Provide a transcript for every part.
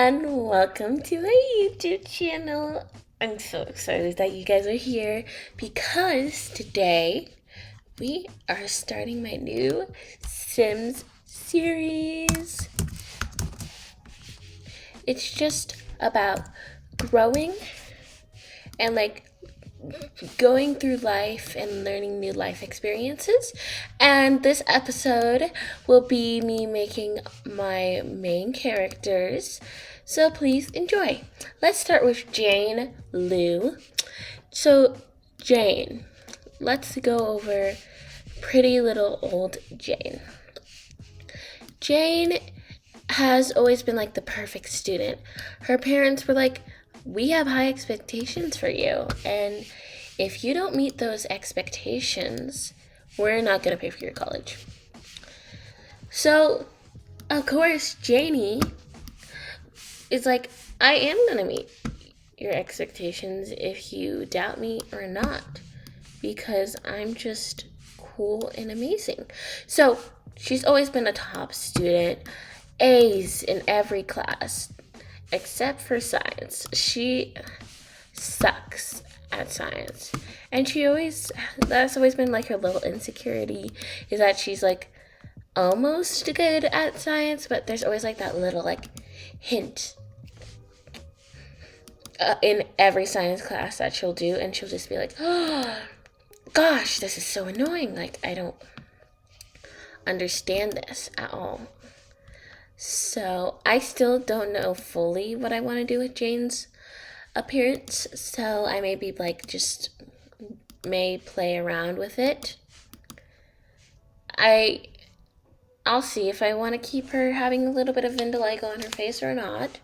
and welcome to my YouTube channel. I'm so excited that you guys are here because today we are starting my new Sims series. It's just about growing and going through life and learning new life experiences. And this episode will be me making my main characters. So please enjoy. Let's start with Jane Lou. So, Jane, let's go over pretty little old Jane. Jane has always been the perfect student. Her parents were like, we have high expectations for you, and if you don't meet those expectations, we're not going to pay for your college. So, of course, Janie is like, I am going to meet your expectations if you doubt me or not, because I'm just cool and amazing. So, she's always been a top student, A's in every class, except for science. She sucks at science. And that's always been her little insecurity, is that she's almost good at science, but there's always that little hint in every science class that she'll do, and she'll just be like, oh gosh, this is so annoying. I don't understand this at all. So I still don't know fully what I want to do with Jane's appearance, so I may be just may play around with it. I'll see if I want to keep her having a little bit of vitiligo on her face or not.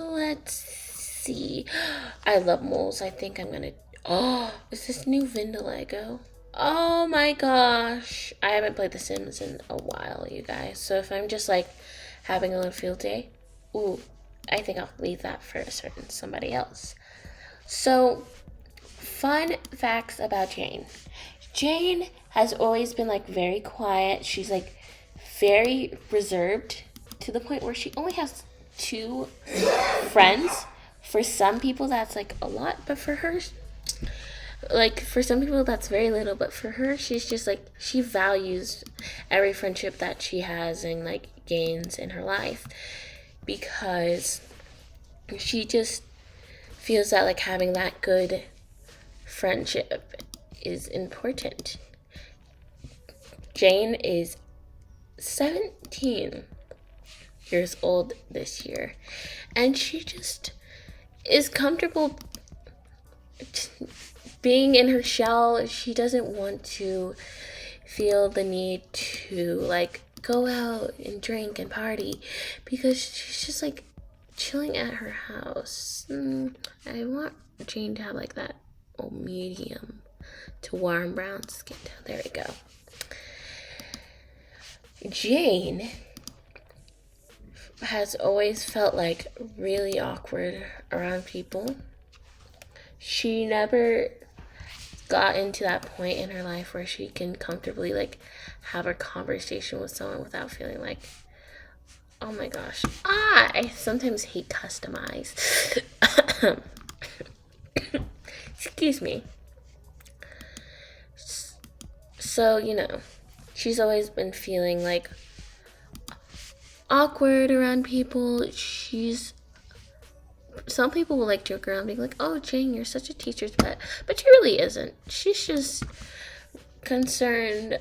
Let's see. I love moles. I think I'm gonna. Oh, is this new vitiligo? Oh my gosh. I haven't played The Sims in a while, you guys. So if I'm just having a little field day, I think I'll leave that for somebody else. So, fun facts about Jane. Jane has always been very quiet. She's very reserved to the point where she only has 2 friends. For some people that's a lot, but for her, for some people that's very little, but for her, she's just she values every friendship that she has and gains in her life, because she just feels that having that good friendship is important. Jane is 17 years old this year, and she just is comfortable being in her shell. She doesn't want to feel the need to go out and drink and party, because she's just chilling at her house. I want Jane to have that medium to warm brown skin tone. There we go. Jane has always felt really awkward around people. She never got into that point in her life where she can comfortably have a conversation with someone without feeling oh my gosh, I sometimes hate customize. Excuse me. So, she's always been feeling awkward around people. Some people will joke around being oh, Jane, you're such a teacher's pet, but she really isn't. She's just concerned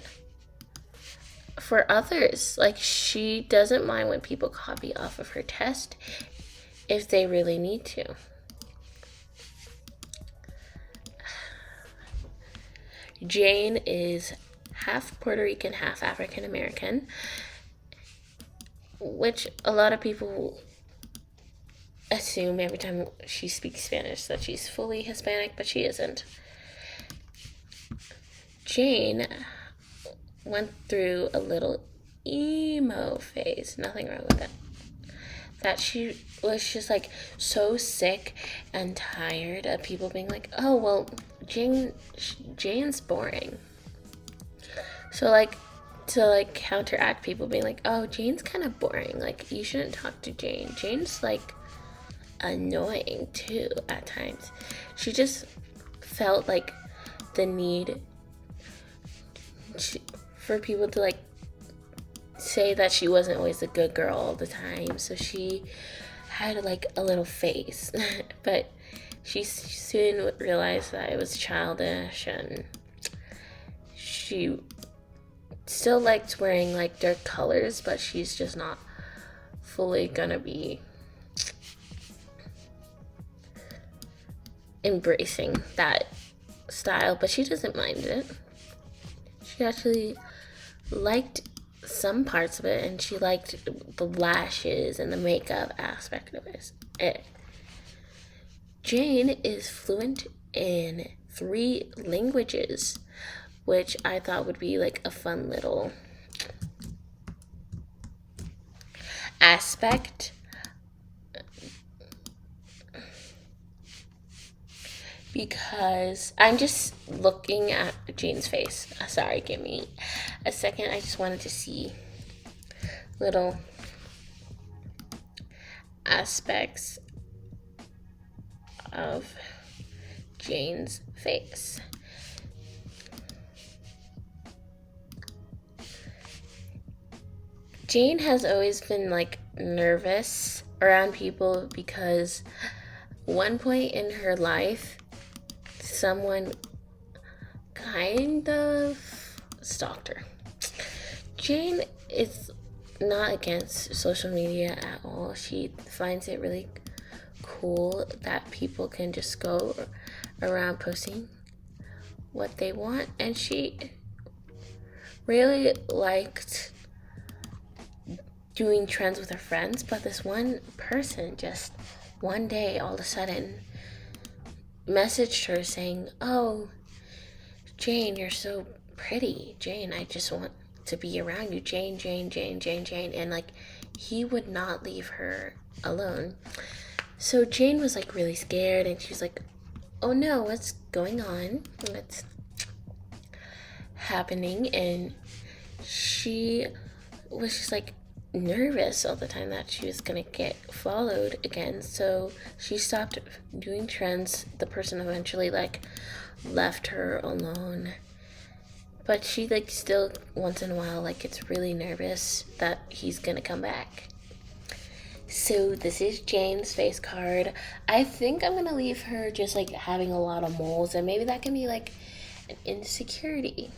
for others. She doesn't mind when people copy off of her test if they really need to. Jane is half Puerto Rican, half African American, which a lot of people assume every time she speaks Spanish that she's fully Hispanic, but she isn't. Jane went through a little emo phase. Nothing wrong with that. That she was just so sick and tired of people being oh, well, Jane's boring. So to like counteract people being like, oh, Jane's kind of boring. Like, you shouldn't talk to Jane. Jane's like annoying too at times. She just felt like the need for people to like say that she wasn't always a good girl all the time. So she had like a little face, but she soon realized that it was childish, and she still liked wearing like dark colors, but she's just not fully gonna be embracing that style. But she doesn't mind it. She actually liked some parts of it, and she liked the lashes and the makeup aspect of it. Jane is fluent in 3 languages, which I thought would be like a fun little aspect. Because I'm just looking at Jane's face. Sorry, give me a second. I just wanted to see little aspects of Jane's face. Jane has always been like nervous around people because one point in her life, someone kind of stalked her. Jane is not against social media at all. She finds it really cool that people can just go around posting what they want, and she really liked doing trends with her friends. But this one person just one day all of a sudden messaged her saying, oh, Jane, you're so pretty. Jane, I just want to be around you. Jane, Jane, Jane, Jane, Jane. And like, he would not leave her alone. So Jane was like really scared, and she was like, oh no, what's going on? What's happening? And she was just like nervous all the time that she was gonna get followed again. So she stopped doing trends. The person eventually like left her alone, but she like still once in a while like gets really nervous that he's gonna come back. So this is Jane's face card. I think I'm gonna leave her just like having a lot of moles, and maybe that can be like an insecurity.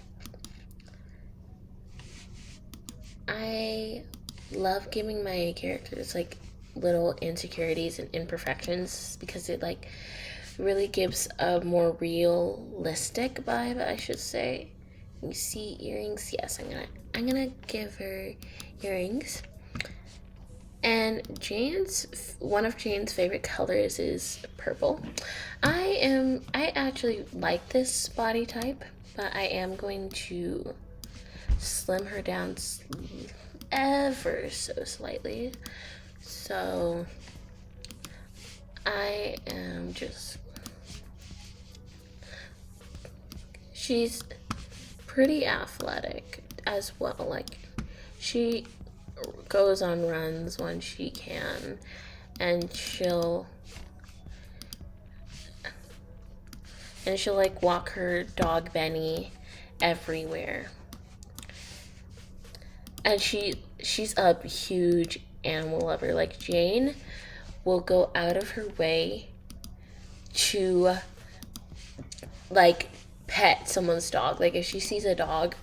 I love giving my characters like little insecurities and imperfections because it like really gives a more realistic vibe, I should say. You see earrings? Yes, I'm gonna give her earrings. And one of Jane's favorite colors is purple. I actually like this body type, but I am going to slim her down ever so slightly. So I am just, she's pretty athletic as well. Like, she goes on runs when she can, and she'll like walk her dog Benny everywhere. And she's a huge animal lover. Like, Jane will go out of her way to like pet someone's dog. Like, if she sees a dog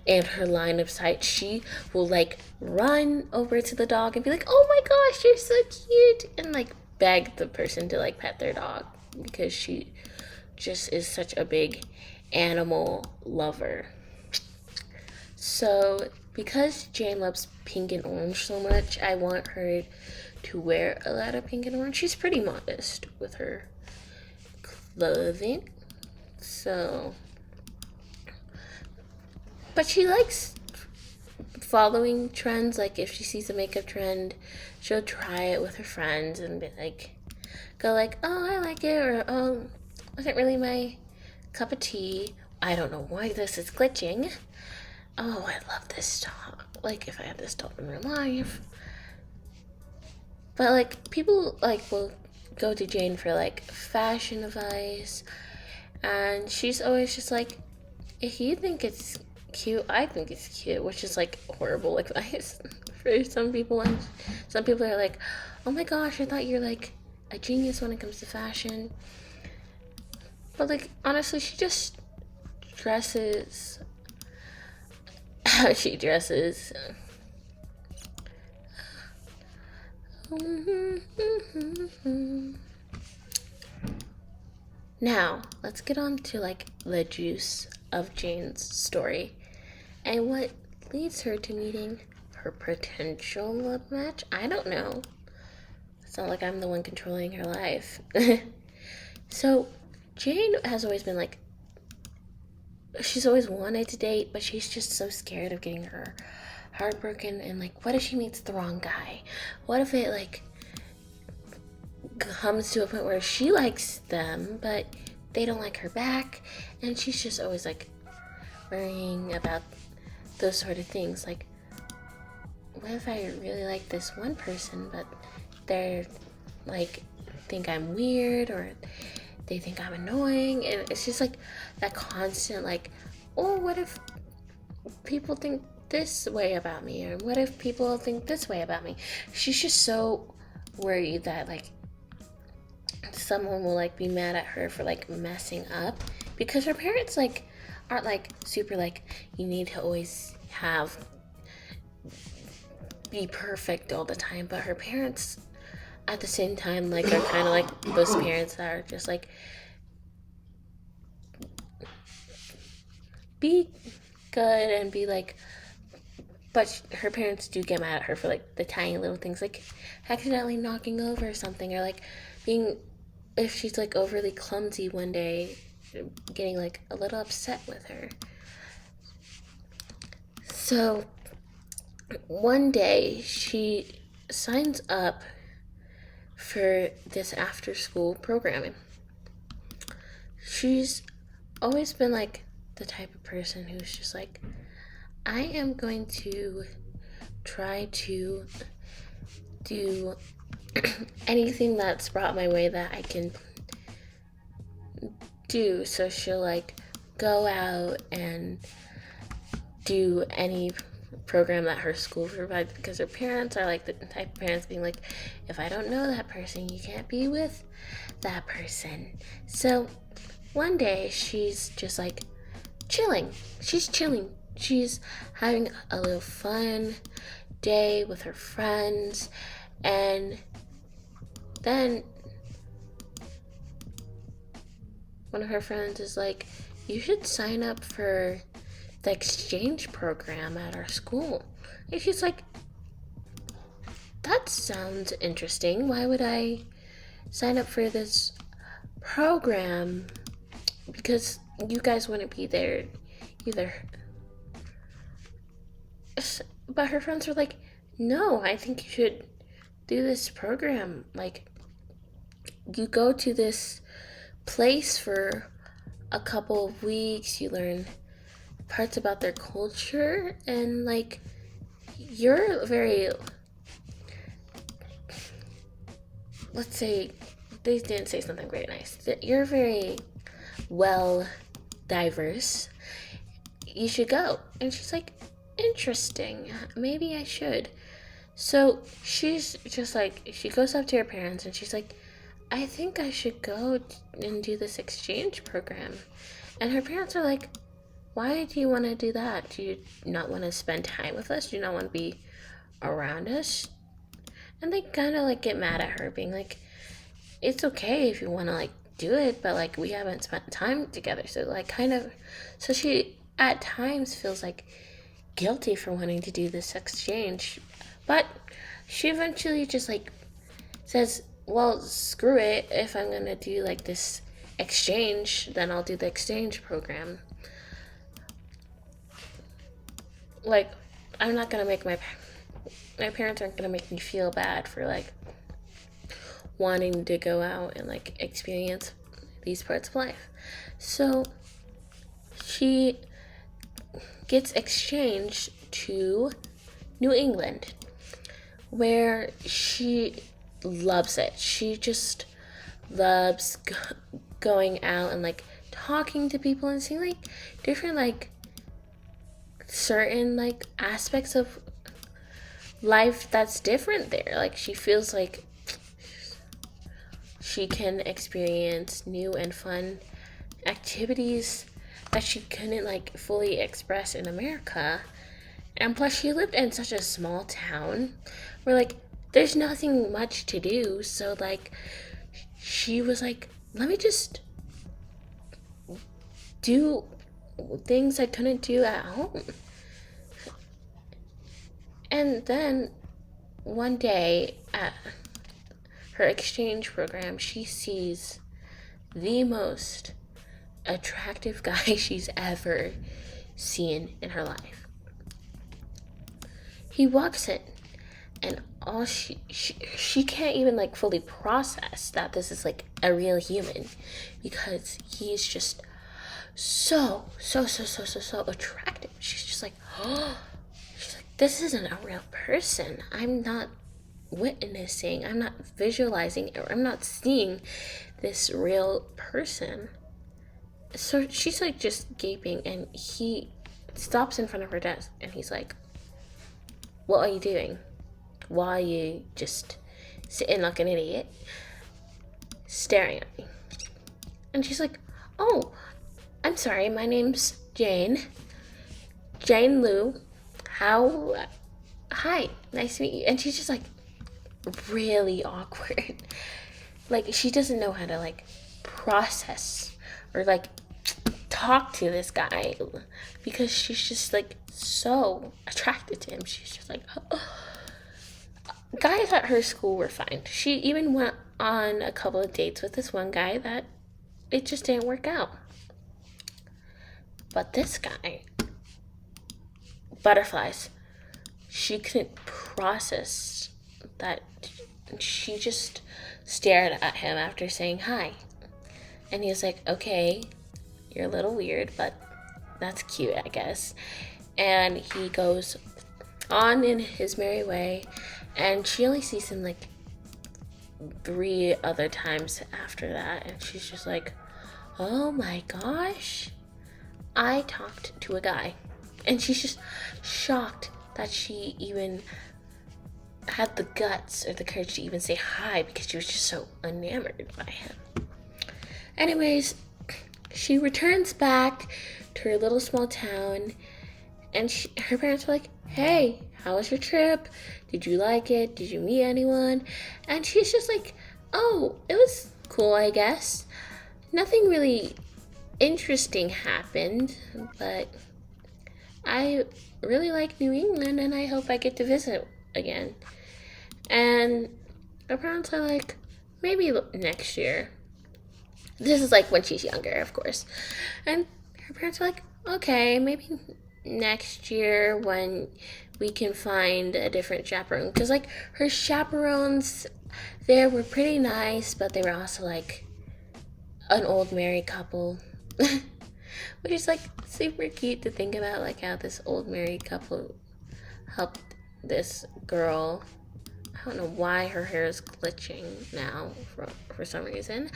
in her line of sight, she will like run over to the dog and be like, oh my gosh, you're so cute, and like beg the person to like pet their dog because she just is such a big animal lover. So because Jane loves pink and orange so much, I want her to wear a lot of pink and orange. She's pretty modest with her clothing. So, but she likes following trends. Like, if she sees a makeup trend, she'll try it with her friends and be like, go like, oh, I like it, or oh, wasn't really my cup of tea. I don't know why this is glitching. oh, I love this doll. Like, if I had this doll in real life. But, like, people, like, will go to Jane for, like, fashion advice. And she's always just like, if you think it's cute, I think it's cute, which is, like, horrible advice for some people. And some people are like, oh my gosh, I thought you're, like, a genius when it comes to fashion. But, like, honestly, she just dresses how she dresses. Now, let's get on to, like, the juice of Jane's story and what leads her to meeting her potential love match. I don't know. It's not like I'm the one controlling her life. So, Jane has always been like, she's always wanted to date, but she's just so scared of getting her heart broken. And, like, what if she meets the wrong guy? What if it, like, comes to a point where she likes them, but they don't like her back? And she's just always, like, worrying about those sort of things. Like, what if I really like this one person, but they're, like, think I'm weird, or they think I'm annoying? And it's just, like, that constant, like, oh, what if people think this way about me, or what if people think this way about me? She's just so worried that, like, someone will, like, be mad at her for, like, messing up, because her parents, like, aren't, like, super, like, you need to always be perfect all the time. But her parents at the same time, like, are kind of like those parents that are just like, be good and be like, but her parents do get mad at her for, like, the tiny little things, like accidentally knocking over something, or, like, being, if she's, like, overly clumsy one day, getting, like, a little upset with her. So one day she signs up for this after school programming. She's always been, like, the type of person who's just like, I am going to try to do anything that's brought my way that I can do. So she'll, like, go out and do any program that her school provides, because her parents are, like, the type of parents being like, if I don't know that person, you can't be with that person. So one day she's just, like, chilling. She's having a little fun day with her friends, and then one of her friends is like, you should sign up for the exchange program at our school. And she's like, that sounds interesting. Why would I sign up for this program? Because you guys wouldn't be there either. But her friends were like, no, I think you should do this program. Like, you go to this place for a couple of weeks, you learn parts about their culture, and, like, you're very, let's say, they didn't say something very nice, you're very well diverse, you should go. And she's like, interesting, maybe I should. So she's just like, she goes up to her parents and she's like, I think I should go and do this exchange program. And her parents are like, why do you want to do that? Do you not want to spend time with us? Do you not want to be around us? And they kind of, like, get mad at her, being like, it's okay if you want to, like, do it, but, like, we haven't spent time together. So, like, kind of, so she at times feels, like, guilty for wanting to do this exchange. But she eventually just, like, says, well, screw it. If I'm going to do, like, this exchange, then I'll do the exchange program. Like, I'm not going to make my parents aren't going to make me feel bad for, like, wanting to go out and, like, experience these parts of life. So she gets exchanged to New England, where she loves it. She just loves going out and like talking to people and seeing like different like certain like aspects of life that's different there. Like she feels like she can experience new and fun activities that she couldn't like fully express in America. And plus she lived in such a small town where like there's nothing much to do. So like she was like, let me just do things I couldn't do at home. And then one day at her exchange program, she sees the most attractive guy she's ever seen in her life. He walks in, and all she can't even like fully process that this is like a real human, because he's just so attractive. She's just like, oh, she's like, this isn't a real person. I'm not witnessing, I'm not visualizing, or I'm not seeing this real person. So she's like just gaping, and he stops in front of her desk and he's like, what are you doing? Why are you just sitting like an idiot staring at me? And she's like, oh, I'm sorry, my name's Jane Lou. Hi, nice to meet you. And she's just like really awkward. Like she doesn't know how to like process or like talk to this guy, because she's just like so attracted to him. She's just like, oh. Guys at her school were fine. She even went on a couple of dates with this one guy that it just didn't work out. But this guy, butterflies, she couldn't process that. She just stared at him after saying hi. And he was like, okay, you're a little weird, but that's cute, I guess. And he goes on in his merry way, and she only sees him like 3 other times after that, and she's just like, oh my gosh, I talked to a guy. And she's just shocked that she even had the guts or the courage to even say hi, because she was just so enamored by him. Anyways, she returns back to her little small town, and her parents were like, hey, how was your trip? Did you like it? Did you meet anyone? And she's just like, oh, it was cool, I guess. Nothing really interesting happened, but I really like New England, and I hope I get to visit again. And her parents are like, maybe next year. This is like when she's younger, of course. And her parents are like, okay, maybe next year when we can find a different chaperone. Because like her chaperones there were pretty nice, but they were also like an old married couple. Which is like super cute to think about, like how this old married couple helped this girl. I don't know why her hair is glitching now for some reason.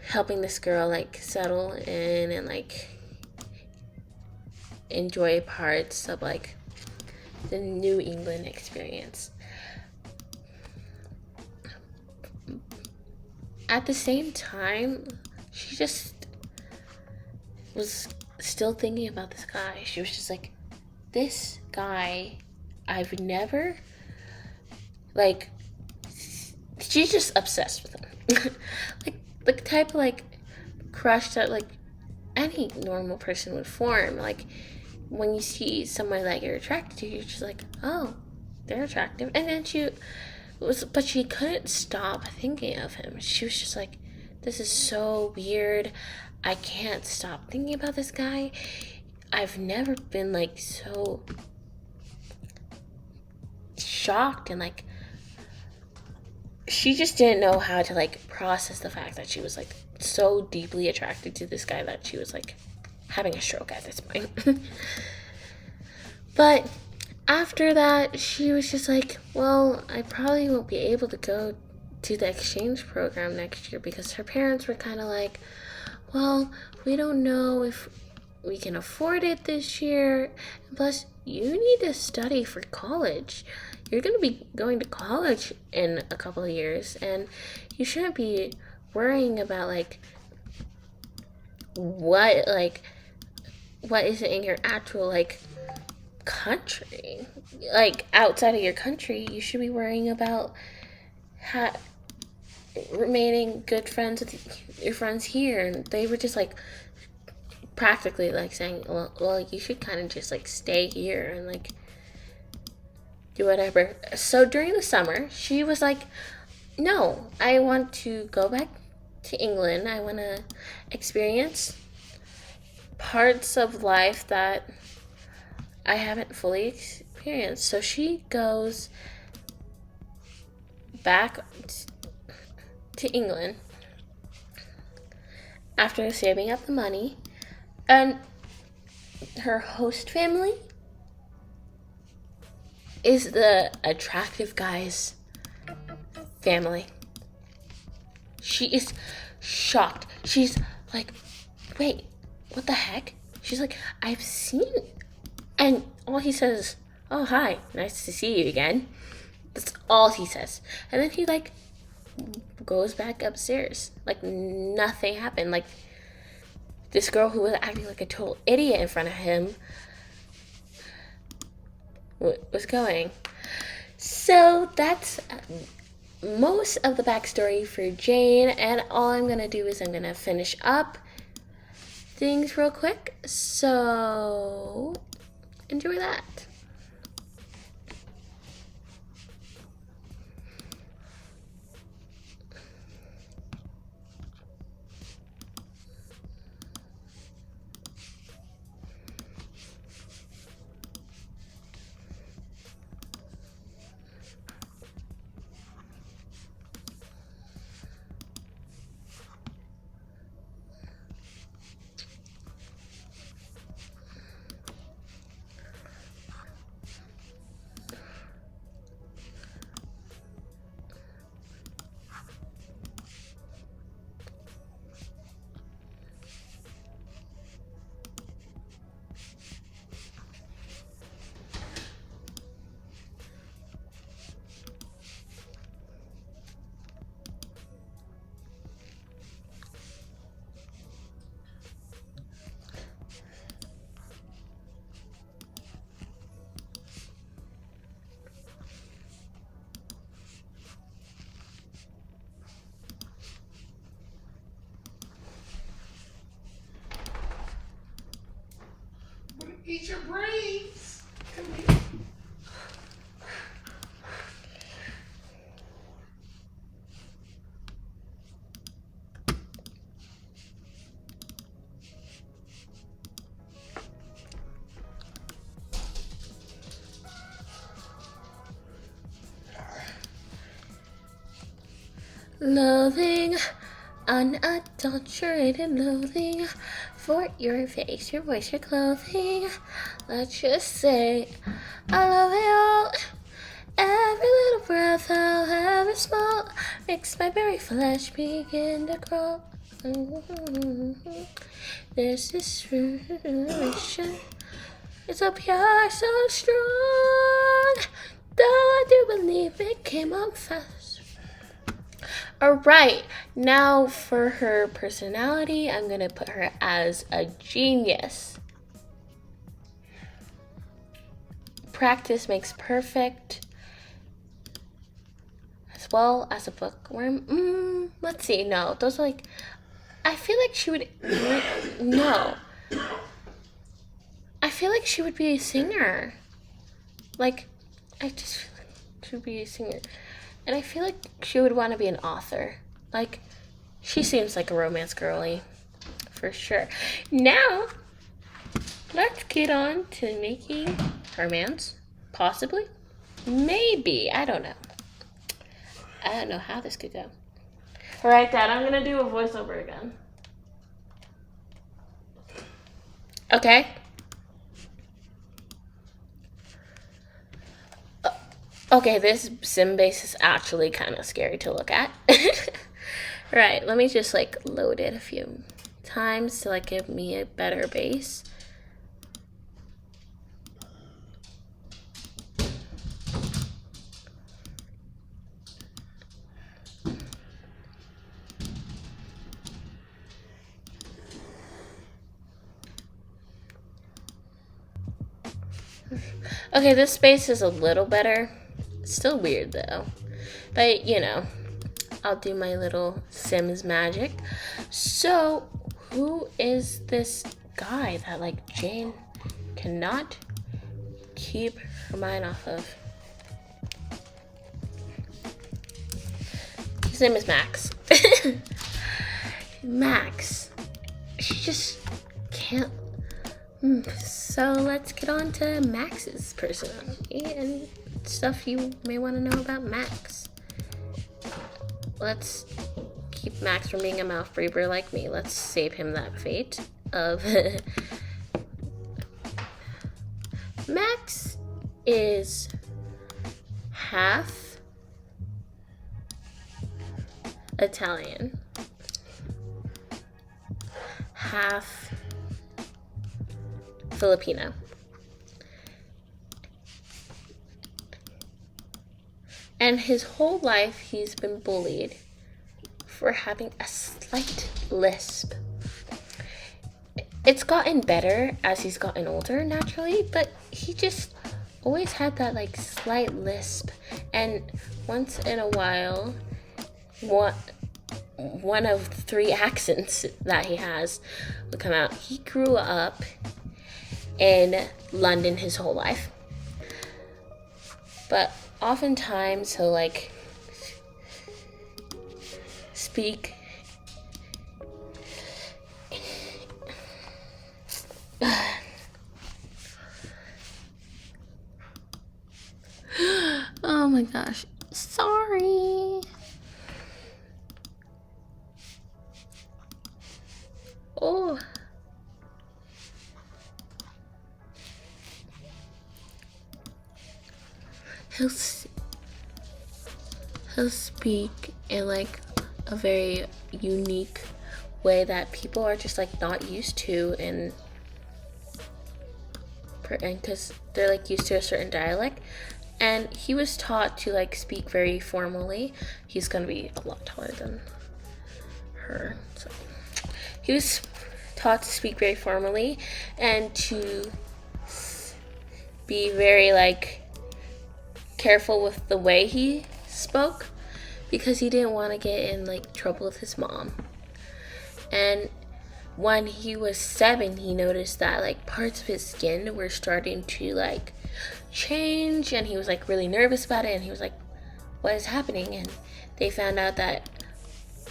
Helping this girl like settle in and like enjoy parts of like the New England experience. At the same time, she just was still thinking about this guy. She was just like, this guy, I've never, like, she's just obsessed with him. Like, the type of, like, crush that, like, any normal person would form. Like, when you see someone that you're attracted to, you're just like, oh, they're attractive. And then but she couldn't stop thinking of him. She was just like, this is so weird. I can't stop thinking about this guy. I've never been like so shocked, and like she just didn't know how to like process the fact that she was like so deeply attracted to this guy that she was like having a stroke at this point. But after that, she was just like, well, I probably won't be able to go to the exchange program next year, because her parents were kind of like, well, we don't know if we can afford it this year. And plus, you need to study for college. You're going to be going to college in a couple of years, and you shouldn't be worrying about what is it in your actual country, outside of your country. You should be worrying about remaining good friends with your friends here. And they were just practically saying, well, you should kind of just stay here and do whatever. So during the summer, she was like, no, I want to go back to England. I want to experience parts of life that I haven't fully experienced. So she goes back to England after saving up the money, and her host family is the attractive guy's family. She is shocked. She's like, wait, what the heck? She's like, I've seen, and all he says is, oh, hi, nice to see you again. That's all he says. And then he goes back upstairs like nothing happened. This girl who was acting like a total idiot in front of him was going. So that's most of the backstory for Jane, and all I'm gonna do is I'm gonna finish up things real quick, so enjoy that. Eat your brains. Come here. Loathing, unadulterated loathing for your face, your voice, your clothing. Let's just say I love it all. Every little breath I'll ever small makes my very flesh begin to crawl. There's this relation. It's so pure, so strong. Though I do believe it came on fast. Alright, now for her personality, I'm going to put her as a genius. Practice makes perfect, as well as a bookworm. Let's see, no, those are I feel like she would, no. I feel like she would be a singer. I just feel like she would be a singer. And I feel like she would want to be an author. She seems like a romance girly, for sure. Now, let's get on to making romance. Possibly. Maybe. I don't know. I don't know how this could go. All right, Dad, I'm going to do a voiceover again. Okay. Okay, this sim base is actually kind of scary to look at. Right, let me just like load it a few times to like give me a better base. Okay, this space is a little better. It's still weird though. But you know, I'll do my little Sims magic. So, who is this guy that like Jane cannot keep her mind off of? His name is Max. Max. She just can't. So let's get on to Max's personality and stuff you may want to know about Max. Let's keep Max from being a mouth breather like me. Let's save him that fate of. Max is half Italian, half Filipino. And his whole life he's been bullied for having a slight lisp. It's gotten better as he's gotten older naturally, but he just always had that like slight lisp. And once in a while, one of 3 accents that he has would come out. He grew up in London his whole life. But oftentimes he'll like speak oh my gosh. Sorry. Oh. He'll speak in like a very unique way that people are just like not used to, and because they're like used to a certain dialect. And he was taught to like speak very formally. He's gonna be a lot taller than her, so he was taught to speak very formally and to be very like careful with the way he spoke, because he didn't want to get in like trouble with his mom. And when he was 7, he noticed that like parts of his skin were starting to like change, and he was like really nervous about it, and he was like, what is happening? And they found out that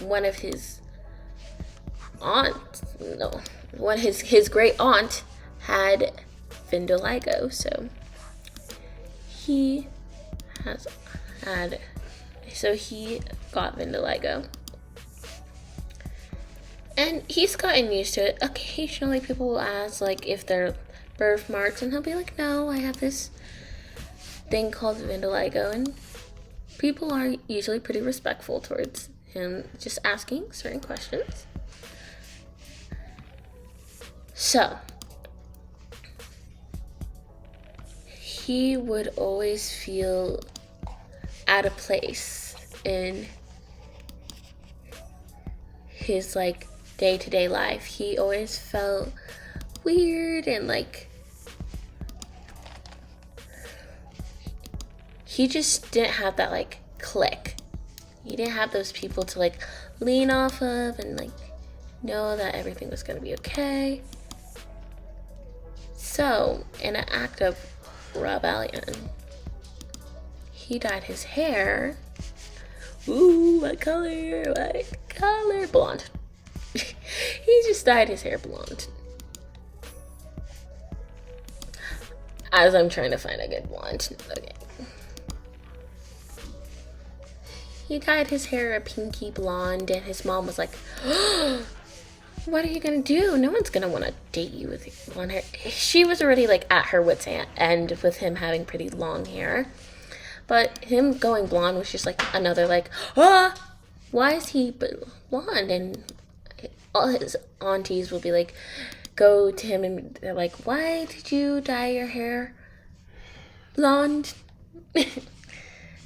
one of his his great aunt had vitiligo, so he got vitiligo. And he's gotten used to it. Occasionally people will ask like if they're birthmarks, and he'll be like, no, I have this thing called vitiligo. And people are usually pretty respectful towards him just asking certain questions. So he would always feel out of place in his like day-to-day life. He always felt weird, and like he just didn't have that like click. He didn't have those people to like lean off of and like know that everything was gonna be okay. So in an act of rebellion, he dyed his hair. Ooh, what color? Blonde. He just dyed his hair blonde. As I'm trying to find a good blonde. Okay. He dyed his hair a pinky blonde, and his mom was like, what are you gonna do? No one's gonna want to date you with blonde hair. She was already like at her wit's end with him having pretty long hair, but him going blonde was just like another like, why is he blonde? And all his aunties will be like, go to him and they're like, why did you dye your hair blonde?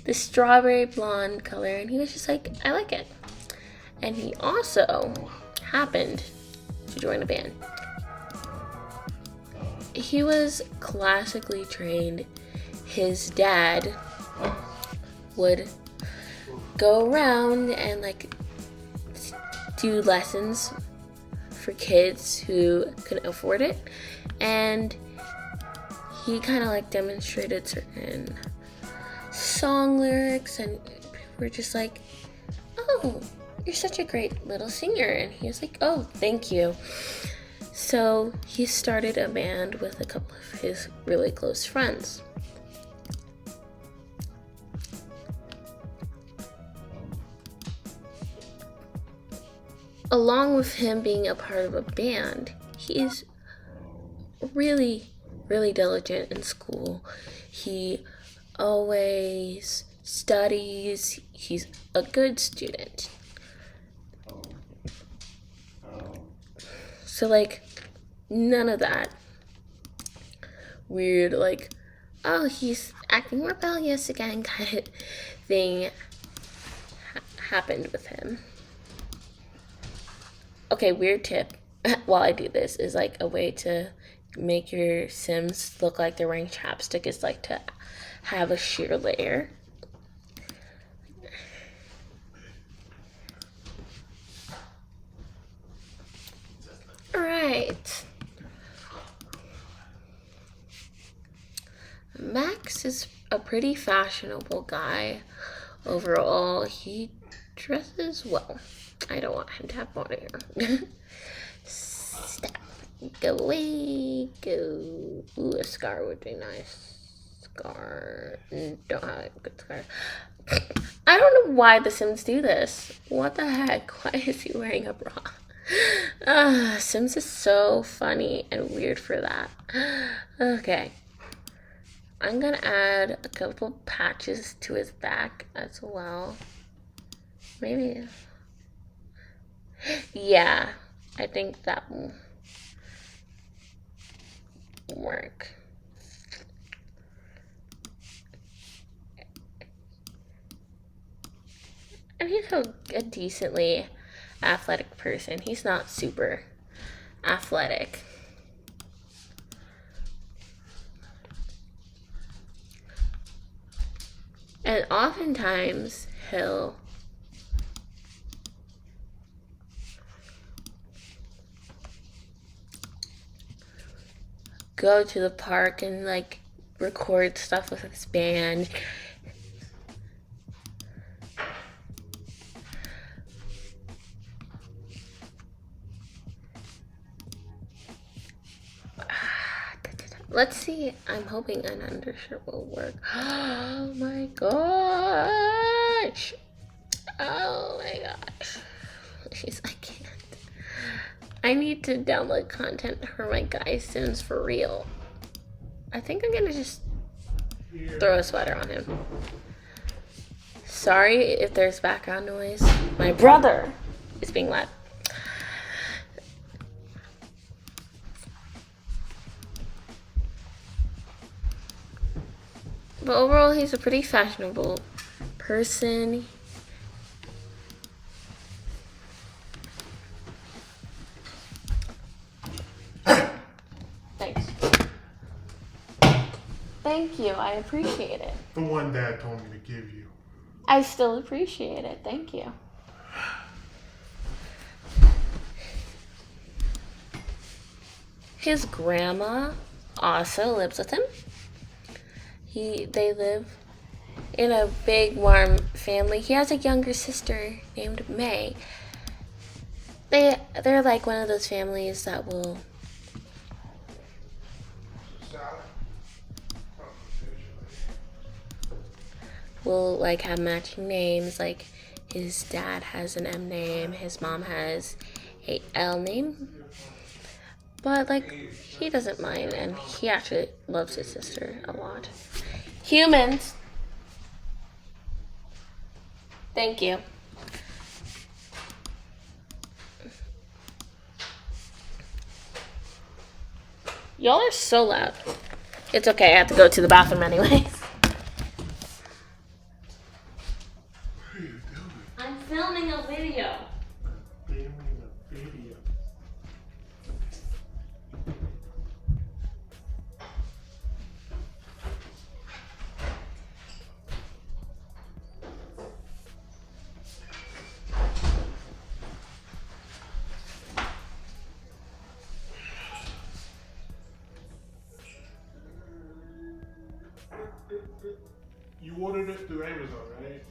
The strawberry blonde color. And he was just like, I like it. And he also happened to join a band. He was classically trained. His dad would go around and like do lessons for kids who couldn't afford it, and he kind of like demonstrated certain song lyrics, and people were just like, oh, you're such a great little singer. And he was like, oh, thank you. So he started a band with a couple of his really close friends. Along with him being a part of a band, he's really, really diligent in school. He always studies. He's a good student. So, like, none of that weird, like, oh, he's acting rebellious again kind of thing happened with him. Okay, weird tip while I do this is like a way to make your Sims look like they're wearing chapstick is like to have a sheer layer. Alright. Max is a pretty fashionable guy overall. He dresses well. I don't want him to have more hair. Stop. Go away. Go. Ooh, a scar would be nice. Scar. Don't have a good scar. I don't know why the Sims do this. What the heck? Why is he wearing a bra? Sims is so funny and weird for that. Okay. I'm gonna add a couple patches to his back as well. Maybe. Yeah, I think that will work. And he's a decently athletic person. He's not super athletic. And oftentimes he'll go to the park and like record stuff with his band. Let's see. I'm hoping an undershirt will work. Oh my gosh. Oh my gosh. I can't. I need to download content for my guy Sims for real. I think I'm gonna just throw a sweater on him. Sorry if there's background noise. My brother is being loud. But overall, he's a pretty fashionable person. Thanks. Thank you. I appreciate it. The one Dad told me to give you. I still appreciate it. Thank you. His grandma also lives with him. They live in a big, warm family. He has a younger sister named May. They're like one of those families that will like have matching names. Like his dad has an M name, his mom has a L name. But, like, he doesn't mind, and he actually loves his sister a lot. Humans! Thank you. Y'all are so loud. It's okay, I have to go to the bathroom anyways. What are you doing? I'm filming a video. Filming a video. You ordered it through Amazon, right?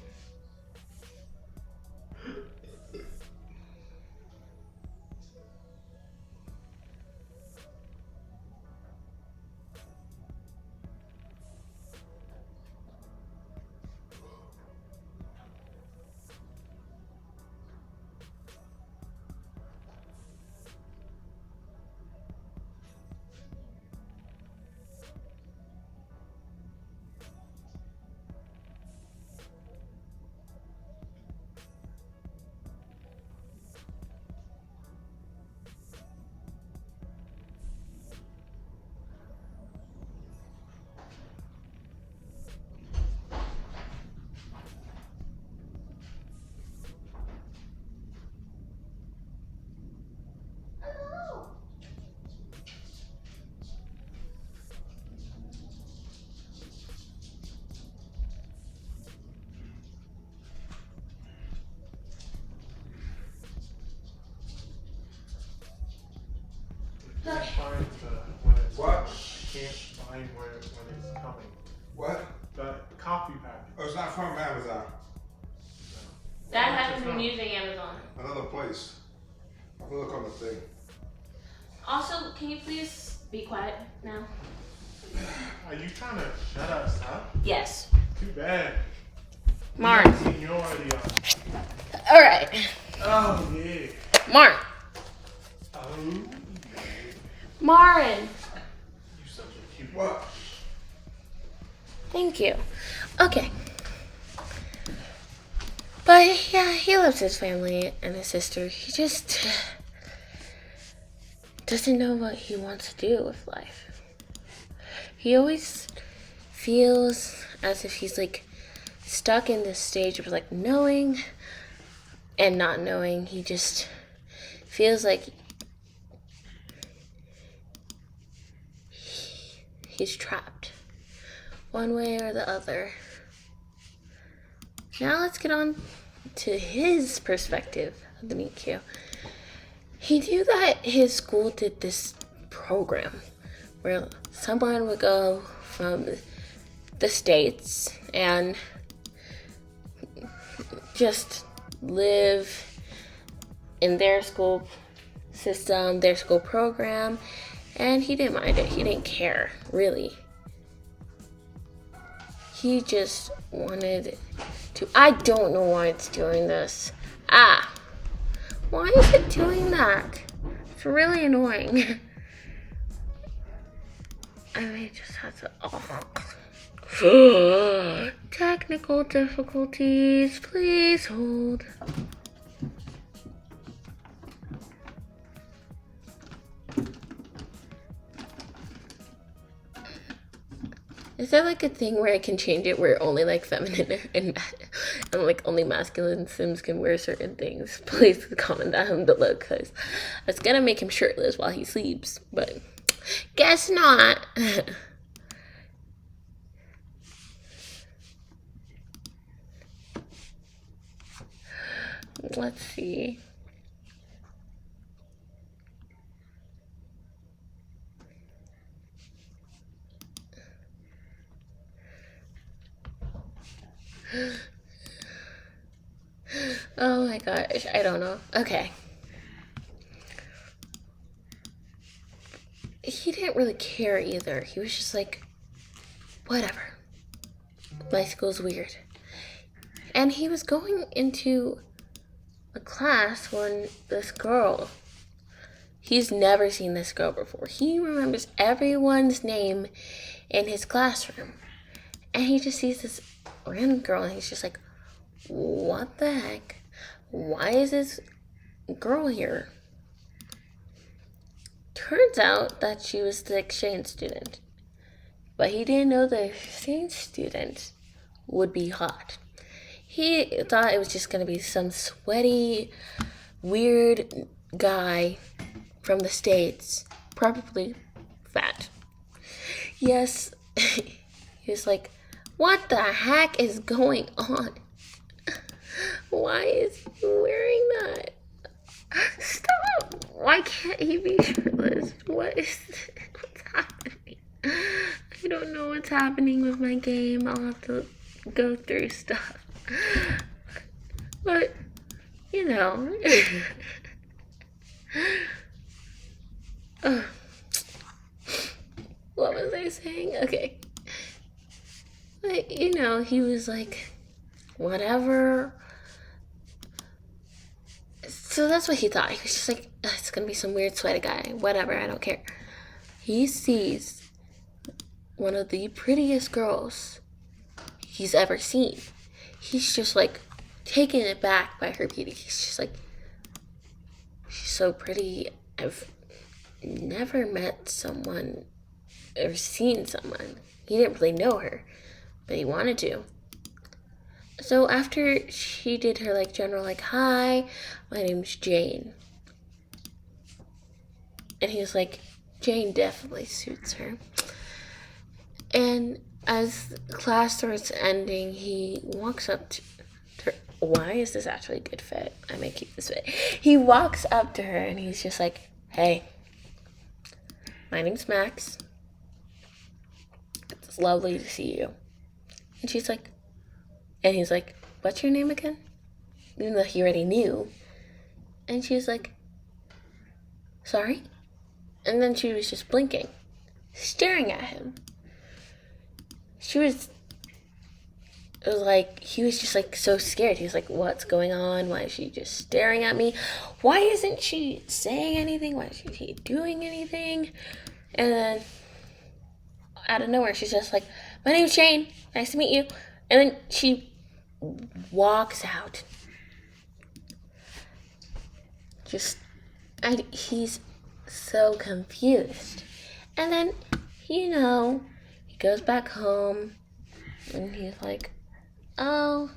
Can't find when it's What? Can't find when it's coming. What? The coffee package. Oh, it's not from Amazon. Dad hasn't been using Amazon. Another place. I have to look on the thing. Also, can you please be quiet now? Are you trying to shut us up? Yes. Too bad. Marn. You're already on. Alright. Oh yeah. Marn. Oh. Marin. You such a cute. What? Thank you. Okay. But yeah, he loves his family and his sister. He just doesn't know what he wants to do with life. He always feels as if he's like stuck in this stage of like knowing and not knowing. He just feels like he's trapped one way or the other. Now let's get on to his perspective of the meet cute. He knew that his school did this program where someone would go from the States and just live in their school system, their school program, and he didn't mind it. He didn't care, really. He just wanted to. I don't know why it's doing this. Why is it doing that? It's really annoying. I may just have to. Technical difficulties. Please hold. Is there like a thing where I can change it where only like feminine and like only masculine Sims can wear certain things? Please comment down below because I was gonna make him shirtless while he sleeps, but guess not. Let's see. Oh my gosh, I don't know. Okay. He didn't really care either. He was just like, whatever. My school's weird. And he was going into a class when this girl He's never seen this girl before. He remembers everyone's name in his classroom. And he just sees this random girl and he's just like, what the heck? Why is this girl here? Turns out that she was the exchange student. But he didn't know the exchange student would be hot. He thought it was just going to be some sweaty, weird guy from the States, probably fat. Yes, he was like, what the heck is going on? Why is he wearing that? Stop! Why can't he be shirtless? What's happening? I don't know what's happening with my game. I'll have to go through stuff. But, you know. What was I saying? Okay. But, you know, he was like, whatever. So that's what he thought. He was just like, it's gonna be some weird sweaty guy. Whatever, I don't care. He sees one of the prettiest girls he's ever seen. He's just like taken aback by her beauty. He's just like, she's so pretty. I've never met someone or seen someone. He didn't really know her, but he wanted to. So after she did her like general like, hi, my name's Jane. And he was like, Jane definitely suits her. And as class starts ending, he walks up to her. Why is this actually a good fit? I may keep this fit. He walks up to her and he's just like, hey, my name's Max. It's lovely to see you. And she's like, and he's like, what's your name again? Even though he already knew. And she's like, sorry? And then she was just blinking, staring at him. It was like, he was just like so scared. He was like, what's going on? Why is she just staring at me? Why isn't she saying anything? Why isn't she doing anything? And then out of nowhere, she's just like, my name's Jane. Nice to meet you. And then she walks out. He's so confused. And then, you know, he goes back home and he's like, oh,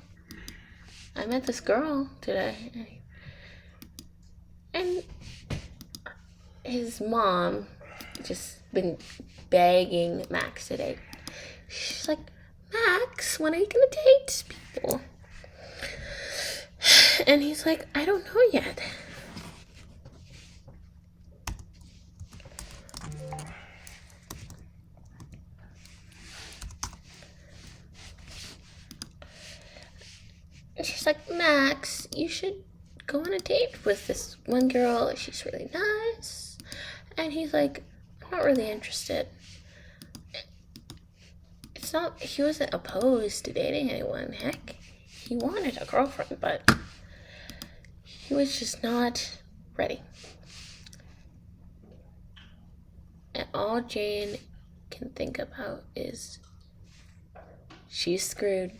I met this girl today. And his mom just been begging Max to date. She's like, Max, when are you gonna date people? And he's like, I don't know yet. And she's like, Max, you should go on a date with this one girl. She's really nice. And he's like, I'm not really interested. He wasn't opposed to dating anyone. Heck, he wanted a girlfriend, but he was just not ready. And all Jane can think about is she's screwed.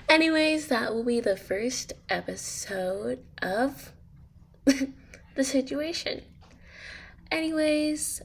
Anyways, that will be the first episode of the situation. Anyways,